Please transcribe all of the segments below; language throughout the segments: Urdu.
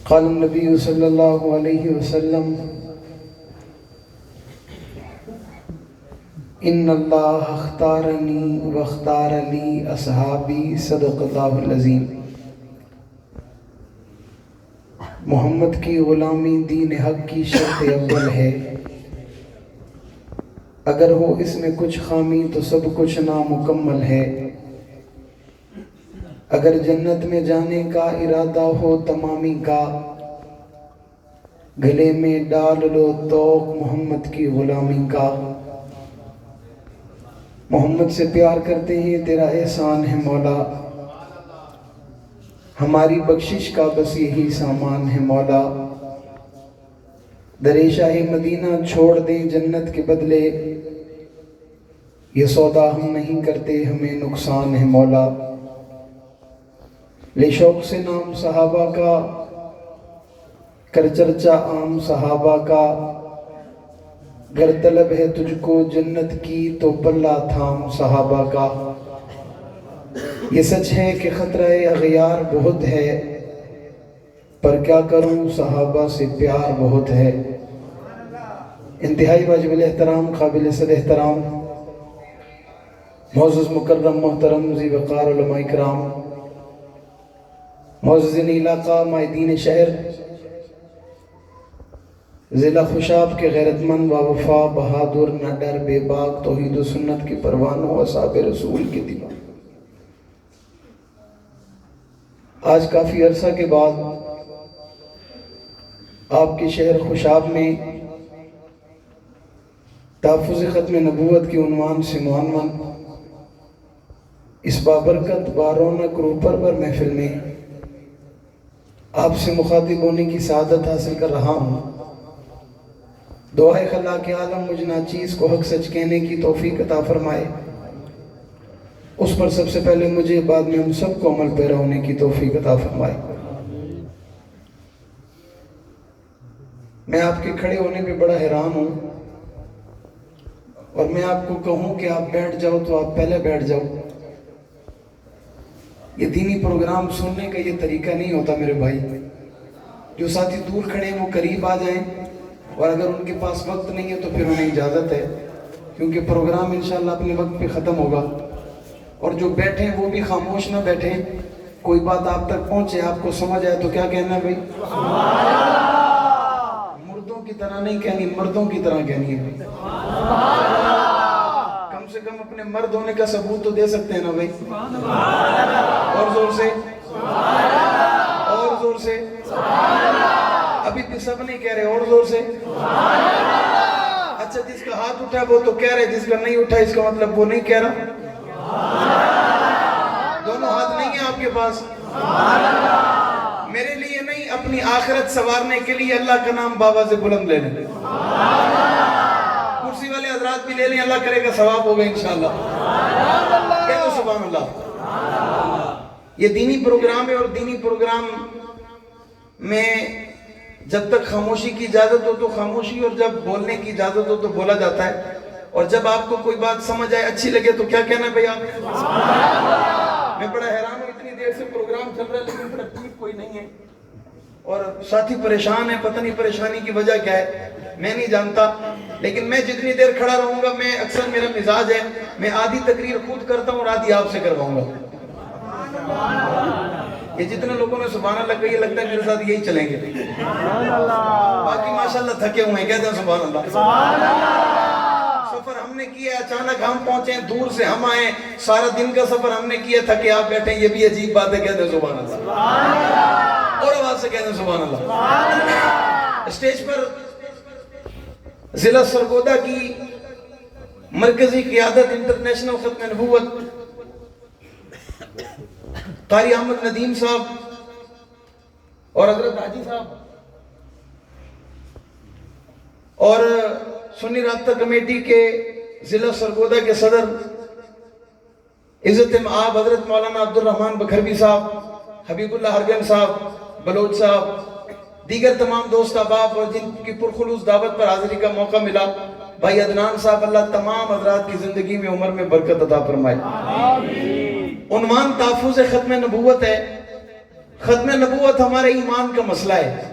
قال النبی صلی اللہ علیہ وسلم ان اللہ اختارنی واختار لی اصحابی صدق اللہ العظیم۔ محمد کی غلامی دین حق کی شرط اول ہے، اگر ہو اس میں کچھ خامی تو سب کچھ نامکمل ہے۔ اگر جنت میں جانے کا ارادہ ہو تمامی کا، گلے میں ڈال لو توق محمد کی غلامی کا۔ محمد سے پیار کرتے ہیں تیرا احسان ہے مولا، ہماری بخشش کا بس یہی سامان ہے مولا۔ در شاہ مدینہ چھوڑ دیں جنت کے بدلے، یہ سودا ہم نہیں کرتے ہمیں نقصان ہے مولا۔ لے شوق سے نام صحابہ کا، کر چرچا عام صحابہ کا۔ گر طلب ہے تجھ کو جنت کی تو پلہ تھام صحابہ کا۔ یہ سچ ہے کہ خطرہ اغیار بہت ہے، پر کیا کروں صحابہ سے پیار بہت ہے۔ انتہائی واجب الاحترام، قابل صد احترام، معزز مکرم محترم ذی وقار علماء کرام، معززین علاقہ، مائدین شہر، ضلع خوشاب کے غیرت مند و وفا بہادر نہ ڈر بے باک توحید و سنت کے پروانوں اصحاب رسول کے دیوان۔ آج کافی عرصہ کے بعد آپ کے شہر خوشاب میں تحفظ ختم نبوت کے عنوان سے معنون اس بابرکت بارونق روپرور محفل میں آپ سے مخاطب ہونے کی سعادت حاصل کر رہا ہوں۔ دعائے خلاق عالم مجھ ناچیز کو حق سچ کہنے کی توفیق عطا فرمائے، اس پر سب سے پہلے مجھے بعد میں ہم سب کو عمل پیرا ہونے کی توفیق عطا فرمائے۔ میں آپ کے کھڑے ہونے پہ بڑا حیران ہوں، اور میں آپ کو کہوں کہ آپ بیٹھ جاؤ تو آپ پہلے بیٹھ جاؤ۔ یہ دینی پروگرام سننے کا یہ طریقہ نہیں ہوتا میرے بھائی۔ جو ساتھی دور کھڑے ہیں وہ قریب آ جائیں، اور اگر ان کے پاس وقت نہیں ہے تو پھر انہیں اجازت ہے، کیونکہ پروگرام انشاءاللہ اپنے وقت پہ ختم ہوگا۔ اور جو بیٹھیں وہ بھی خاموش نہ بیٹھیں، کوئی بات آپ تک پہنچے، آپ کو سمجھ آئے تو کیا کہنا ہے بھائی؟ مردوں کی طرح نہیں کہنی، مردوں کی طرح کہنی ہے بھائی۔ کم سے کم اپنے مرد ہونے کا ثبوت تو دے سکتے ہیں نا بھائی؟ اور زور سے، اور زور سے، ابھی بھی سب نہیں کہہ رہے، اور زور سے۔ اچھا، جس کا ہاتھ اٹھا وہ تو کہہ رہے، جس کا نہیں اٹھا اس کا مطلب وہ نہیں کہہ رہا۔ دونوں ہاتھ نہیں ہیں آپ کے پاس؟ میرے لیے نہیں، اپنی آخرت سنوارنے کے لیے اللہ کا نام بابا سے بلند لے لیں۔ کرسی والے حضرات بھی لے لیں، اللہ کرے گا ثواب ہوگا انشاءاللہ۔ کہہ دو سبحان اللہ۔ یہ دینی پروگرام ہے، اور دینی پروگرام میں جب تک خاموشی کی اجازت ہو تو خاموشی، اور جب بولنے کی اجازت ہو تو بولا جاتا ہے۔ اور جب آپ کو کوئی بات سمجھ آئے، اچھی لگے تو کیا کہنا ہے بھئی آپ؟ میں بڑا حیران ہوں، اتنی دیر سے پروگرام چل رہا ہے لیکن ترتیب کوئی نہیں ہے، اور ساتھی پریشان ہیں، پتہ نہیں پریشانی کی وجہ کیا ہے، میں نہیں جانتا۔ لیکن میں جتنی دیر کھڑا رہوں گا، میں اکثر میرا مزاج ہے، میں آدھی تقریر خود کرتا ہوں اور آدھی آپ سے کرواؤں گا۔ یہ جتنے لوگوں نے سبحان اللہ کہا، یہ لگتا ہے میرے ساتھ یہی چلیں گے۔ باقی ماشاءاللہ تھکے ہوئے ہیں، کہتے ہیں سبحان اللہ۔ سفر ہم نے کیا، اچانک ہم پہنچے، دور سے ہم آئے، سارا دن کا سفر ہم نے کیا، تھکے آپ بیٹھے، یہ بھی عجیب بات ہے، کہتے ہیں سبحان اللہ۔ اور آواز سے کہتے ہیں سبحان اللہ۔ اسٹیج پر ضلع سرگودا کی مرکزی قیادت انٹرنیشنل ختم نبوت قاری احمد ندیم صاحب اور حضرت حاجی صاحب اور سنی رابطہ کمیٹی کے ضلع سرگودا کے صدر عزت مآب حضرت مولانا عبد الرحمن بکھروی صاحب، حبیب اللہ ہرگن صاحب، بلوچ صاحب، دیگر تمام دوست احباب اور جن کی پرخلوص دعوت پر حاضری کا موقع ملا، بھائی عدنان صاحب، اللہ تمام حضرات کی زندگی میں عمر میں برکت عطا فرمائے۔ عنوان تحفظ ختم نبوت ہے، ختم نبوت ہمارے ایمان کا مسئلہ ہے،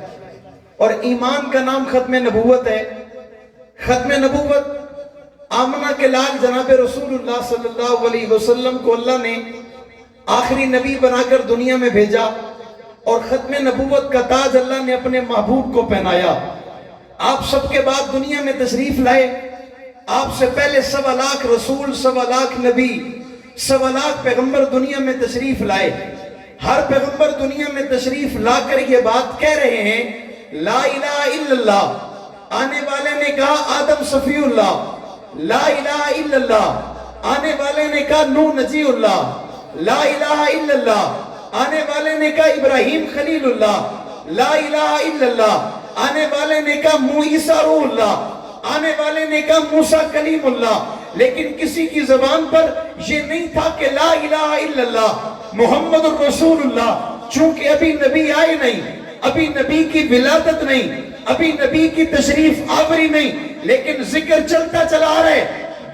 اور ایمان کا نام ختم نبوت ہے۔ ختم نبوت آمنہ کے لال جناب رسول اللہ صلی اللہ علیہ وسلم کو اللہ نے آخری نبی بنا کر دنیا میں بھیجا، اور ختم نبوت کا تاج اللہ نے اپنے محبوب کو پہنایا۔ آپ سب کے بعد دنیا میں تشریف لائے، آپ سے پہلے 1.25 لاکھ رسول، 1.25 لاکھ نبی، 1.25 لاکھ پیغمبر دنیا میں تشریف لائے۔ ہر پیغمبر دنیا میں تشریف لا کر یہ بات کہہ رہے ہیں لا الہ الا اللہ۔ آنے والے نے کہا آدم صفی اللہ، لا الہ الا اللہ۔ آنے والے نے کہا نوح نجی اللہ، لا الہ الا اللہ۔ آنے والے نے کہا ابراہیم خلیل اللہ، لا الہ الا اللہ۔ آنے والے نے کہا عیسیٰ روح اللہ، آنے والے نے کہا موسیٰ کلیم اللہ۔ لیکن کسی کی زبان پر یہ نہیں تھا کہ لا الہ الا اللہ محمد الرسول اللہ، چونکہ ابھی نبی آئے نہیں، ابھی نبی کی ولادت نہیں، ابھی نبی کی تشریف آوری نہیں، لیکن ذکر چلتا چلا آ رہا ہے،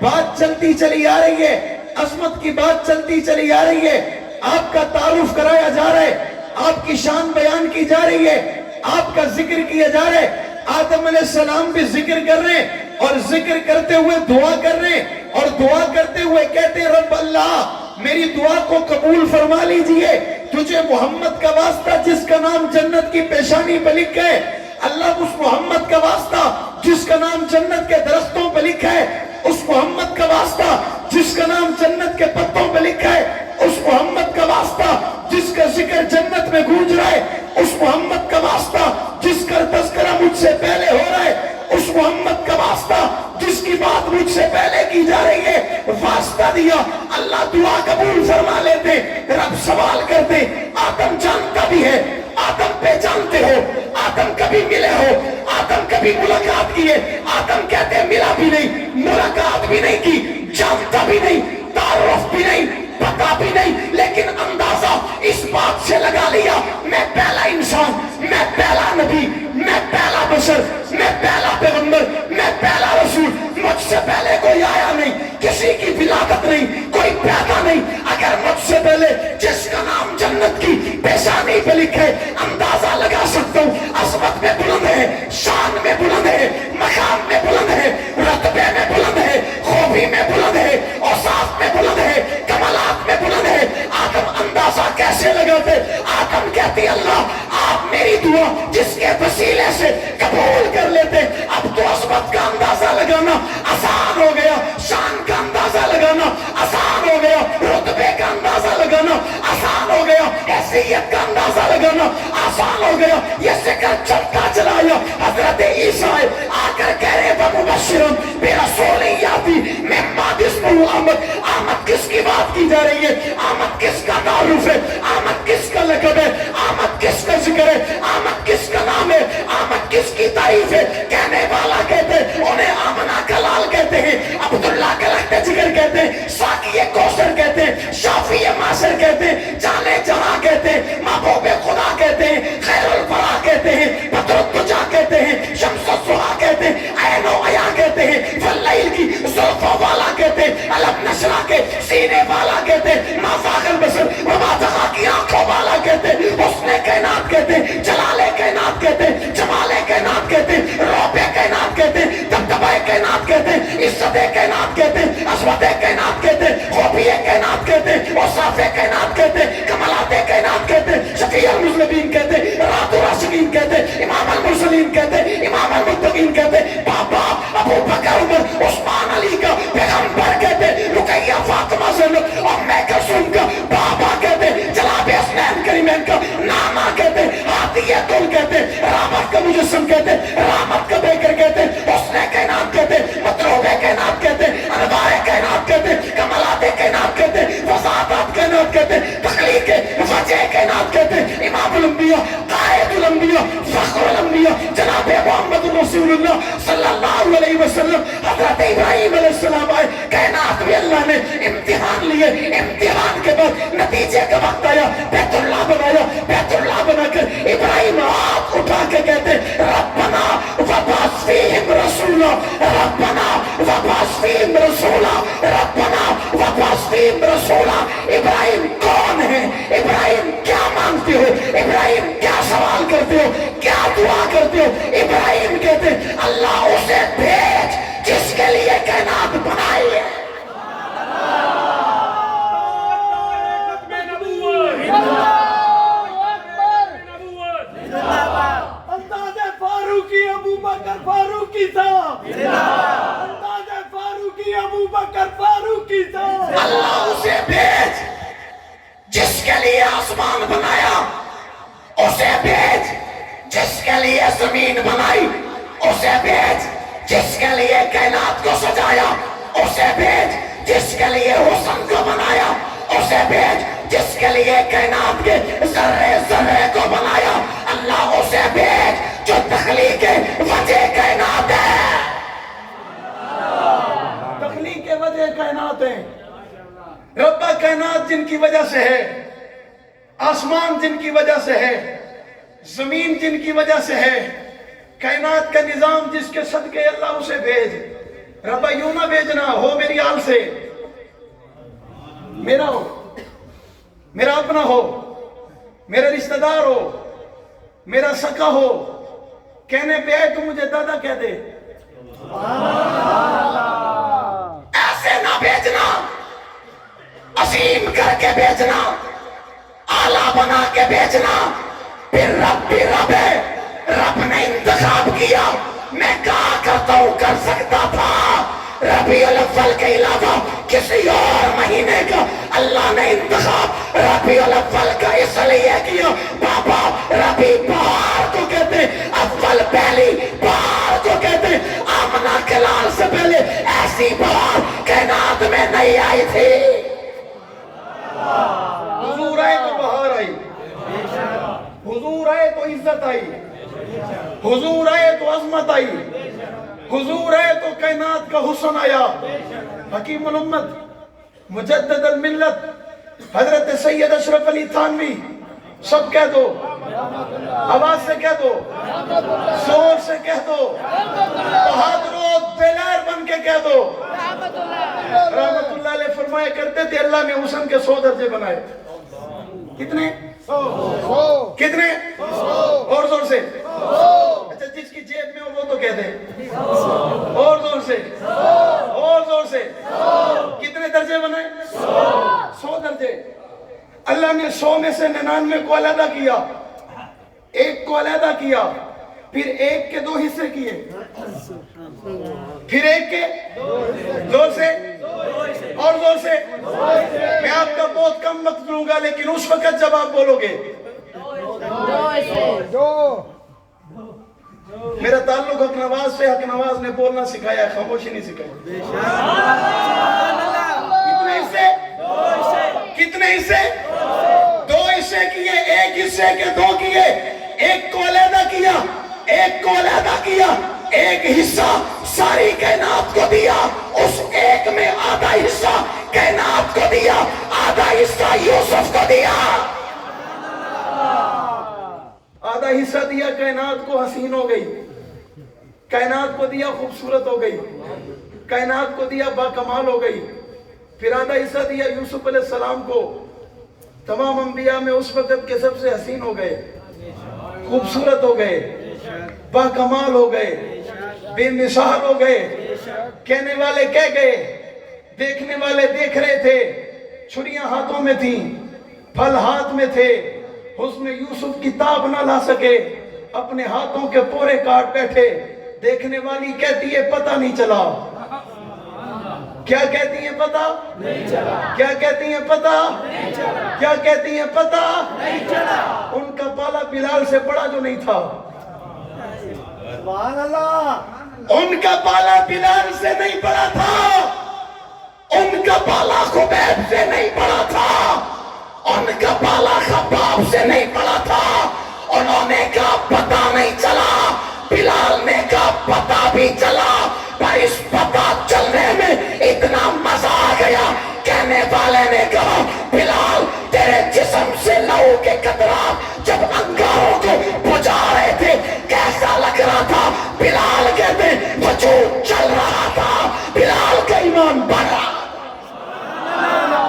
بات چلتی چلی آ رہی ہے، عظمت کی بات چلتی چلی آ رہی ہے، آپ کا تعارف کرایا جا رہا ہے، آپ کی شان بیان کی جا رہی ہے، آپ کا ذکر کیا جا رہا ہے۔ آدم علیہ السلام بھی ذکر کر رہے ہیں، اور ذکر کرتے ہوئے دعا کر رہے ہیں، اور دعا کرتے ہوئے کہتے ہیں رب اللہ میری دعا کو قبول فرما لیجئے، تجھے محمد کا واسطہ جس کا نام جنت کی پیشانی پہ لکھا ہے، اللہ اس محمد کا واسطہ جس کا نام جنت کے درختوں پہ لکھا ہے، اس محمد کا واسطہ جس کا نام جنت کے پتوں پہ لکھا ہے، اس محمد کا واسطہ جس کا ذکر جنت میں گونج رہا ہے، اس محمد کا واسطہ جس کا تذکرہ مجھ سے پہلے ہو رہا ہے، اس محمد کا واسطہ جس کی بات مجھ سے پہلے کی جا رہی ہے، واسطہ دیا، اللہ دعا قبول فرما لیتے۔ رب سوال کرتے آدم جانتا بھی ہے، آدم پہچانتے ہو، آدم کبھی ملے ہو، آدم کبھی ملاقات کی ہے؟ آدم کہتے ہیں ملا بھی نہیں، ملاقات بھی نہیں کی، جانتا بھی نہیں، تعارف بھی نہیں، پتا بھی نہیں، لیکن اندازہ اس بات سے لگا لیا میں پہلا انسان، میں پہلا نبی، میں پہلا بشر، میں پہلا پیغمبر، میں پہلا رسول، مجھ سے پہلے کوئی آیا نہیں، کسی کی ولادت نہیں، کوئی پیدا نہیں۔ اگر مجھ سے پہلے جس کا نام جنت کی پیشانی پہ لکھے، اندازہ لگا سکتا ہوں عظمت میں بلند ہے، شان میں بلند ہے، مقام میں بلند ہے، رتبے میں بلند ہے، خوبی میں بلند ہے، اوصاف میں بلند ہے، کمالات میں بلند ہے۔ آدم اندازہ کیسے لگاتے؟ آدم کہتے اللہ آپ میری دعا جس کے وسیلے سے قبول کر لیتے، اب تو عظمت کا اندازہ لگانا آسان ہو گیا، شان کا اندازہ لگانا آسان ہو گیا، رتبے کا اندازہ لگانا آسان ہو گیا، حیثیت کا اندازہ لگانا آسان ہو گیا۔ یہ ذکر چلتا چلایا، حضرت عیسیٰ آ کر کہہ رہے وَمُبَشِّرًا بِرَسُولٍ یَأْتِی مِن بَعْدِی اسْمُهُ احمد۔ آمد کس کی بات کی جا رہی ہے؟ آمد کس کا تعارف ہے؟ آمد کس کا لقب ہے؟ آمد کس کا ذکر ہے؟ آمد کس کا نام ہے؟ آمد کس کی تعریف ہے؟ کہنے والا کہتے ہیں انہیں آمنہ کا لال کہتے ہیں، عبداللہ کا لخت جگر کہتے ہیں، ساقی کوثر کہتے ہیں، شافی ماسر کہتے ہیں، جانے جہاں کہتے ہیں، محبوب خدا کہتے ہیں، خیر الفرا کہتے ہیں، بدر الدجا کہتے ہیں، شمس الضحیٰ کہتے ہیں، عین و عیاں کہتے ہیں، فاللیل کی زلفوں والا کہتے ہیں، علم نشرہ کے سینے والا کہتے ہیں، ما زاغ البصر وما طغیٰ کی آنکھوں والا کہتے ہیں، حسن کائنات کہتے ہیں، جلال کائنات کہتے ہیں، جمال کائنات کہتے ہیں، رعب کائنات کہتے ہیں، دبدبہ کائنات کہتے ہیں، عزت کائنات کہتے ہیں، عظمت کائنات کہتے ہیں، خوبی کائنات کہتے ہیں، اوصاف کائنات کہتے ہیں، کمالات کائنات کہتے ہیں، شفیع المذنبین کہتے ہیں، رات الراشدین کہتے ہیں، امام المرسلین کہتے ہیں، امام المتقین کہتے ہیں، بابا ابو بکر عمر عثمان علی کا پیغمبر کہتے ہیں، رقیہ فاطمہ زینب اور میں کلثوم کا بابا کہتے ہیں، جناب حسنین کریمین کا نانا کہتے ہیں، ہاتھی دل کہتے ہیں، رحمت کا مجسم کہتے ہیں، رحمت کا بیکر کہتے ہیں، حسن کائنات کہتے ہیں، مطلوب کائنات کہتے ہیں، انوار کائنات کہتے ہیں، کمالات کائنات کہتے ہیں، وضاحت کائنات کہتے ہیں، تخلیق وجہ کائنات کہتے ہیں، امام الانبیاء قائد الانبیاء فخر الانبیاء جناب محمد رسول اللہ صلی اللہ علیہ وسلم۔ حضرت ابراہیم علیہ السلام آئے، کائنات بھی اللہ نے امتحان لیے، امتحان کے بعد نتیجے کا وقت آیا، بیت اللہ بنایا، بیت اللہ بنا کر ابراہیم ہاتھ اٹھا کے کہتے ربنا وبعث فیہم رسولا، ربنا وبعث فیہم رسولا، ربنا وبعث فیہم رسولا۔ ابراہیم کون ہے؟ ابراہیم کیا مانتے ہو؟ ابراہیم کیا سوال کرتے ہو, کیا دعا کرتے ہو؟ ابراہیم کہتے اللہ اسے بھیج جس کے لیے کائنات بنائی ہے. فاروقی ابو بکر فاروقی صاحب, انداز فاروقی ابو بکر فاروقی صاحب. اللہ اسے بھیج جس کے لیے آسمان بنایا, اسے بھیج جس کے لیے زمین بنائی, اسے بھیج جس کے لیے کائنات کو سجایا, اسے بھیج جس کے لیے حسن کو بنایا, اسے بھیج جس کے لیے کائنات کے ذرے ذرے کو بنایا. اللہ اسے بھیج جو تخلیق وجہ کائنات ہے. تخلیق وجہ کائنات ہے. رب کائنات جن کی وجہ سے ہے, آسمان جن کی وجہ سے ہے, زمین جن کی وجہ سے ہے, کائنات کا نظام جس کے صدقے اللہ اسے بھیج. رب یوں نہ بھیجنا ہو میری آل سے, میرا ہو, میرا اپنا ہو, میرا رشتہ دار ہو, میرا سکا ہو, کہنے پہ آئے تو مجھے دادا کہہ دے. ایسے نہ بھیجنا, عظیم کر کے بھیجنا, آلہ بنا کے بھیجنا. پھر رب بھی رب ہے, رب نے انتخاب کیا. میں کہا کرتا ہوں کر سکتا تھا ربیع الاول کے علاوہ کسی اور مہینے کا, اللہ نے انتخاب ربیع الاول کا اس لیے کیا. بابا ربی بہار کو کہتے, اول پہلی بہار کو کہتے. آمنہ کے لال سے پہلے ایسی بہار کائنات میں نہیں آئی تھی. حضور آئے تو بہار آئی, حضور آئے تو عزت آئی, حضور آئے تو عظمت آئی, حضور آئے تو کائنات کا حسن آیا. حکیم الامت, مجدد الملت, حضرت سید اشرف علی تھانوی, سب کہہ دو, آواز سے کہہ دو, زور سے کہہ دو, بہادروں دلیر بن کے کہہ دو. رحمت اللہ علیہ فرمایا کرتے تھے اللہ نے حسن کے 100 درجے بنائے. کتنے؟ کتنے؟ اور زور سے. اچھا جس کی جیب میں ہو وہ تو کہہ دے, اور زور سے, اور زور سے. کتنے درجے بنائے؟ 100 درجے. اللہ نے 100 میں سے 99 کو علیحدہ کیا, ایک کو علیحدہ کیا, پھر ایک کے 2 حصے کیے, پھر ایک کے زور سے اور زور سے. میں آپ کا بہت کم وقت لوں گا لیکن اس وقت جب آپ بولو گے. میرا تعلق حق نواز سے, حق نواز نے بولنا سکھایا ہے, خاموشی نہیں سکھائی. کتنے حصے؟ کتنے حصے؟ 2 حصے کیے, ایک حصے کے 2 کیے, ایک کو علیحدہ کیا, ایک کو علیحدہ کیا, ایک حصہ ساری کائنات کو دیا, اس ایک میں آدھا حصہ کائنات کو دیا, آدھا حصہ یوسف کو دیا. آدھا حصہ دیا کائنات کو, حسین ہو گئی. کائنات کو دیا خوبصورت ہو گئی. کائنات کو دیا باکمال ہو گئی. پھر آدھا حصہ دیا یوسف علیہ السلام کو, تمام انبیاء میں اس وقت کے سب سے حسین ہو گئے, خوبصورت ہو گئے, باکمال ہو گئے, بے مثال ہو گئے. کہنے والے کہہ گئے, دیکھنے والے دیکھ رہے تھے, چھریاں ہاتھوں میں تھیں, پھل ہاتھ میں تھے, حسن یوسف کی تاب نہ لا سکے, اپنے ہاتھوں کے پورے کاٹ بیٹھے. دیکھنے والی کہتی ہے پتہ نہیں چلا. کیا کہتی ہیں پتہ نہیں چلا, کیا کہتی ہیں پتہ نہیں چلا, کیا کہتی ہیں پتہ نہیں چلا. ان کا پالا بلال سے بڑا جو نہیں تھا. سبحان اللہ. ان کا پالا بلال سے نہیں بڑا تھا, ان کا پالا خبیب سے نہیں بڑا تھا, ان کا پالا خباب سے نہیں بڑا تھا. انہوں نے کہا پتہ نہیں چلا, بلال نے کہا پتہ بھی چلا.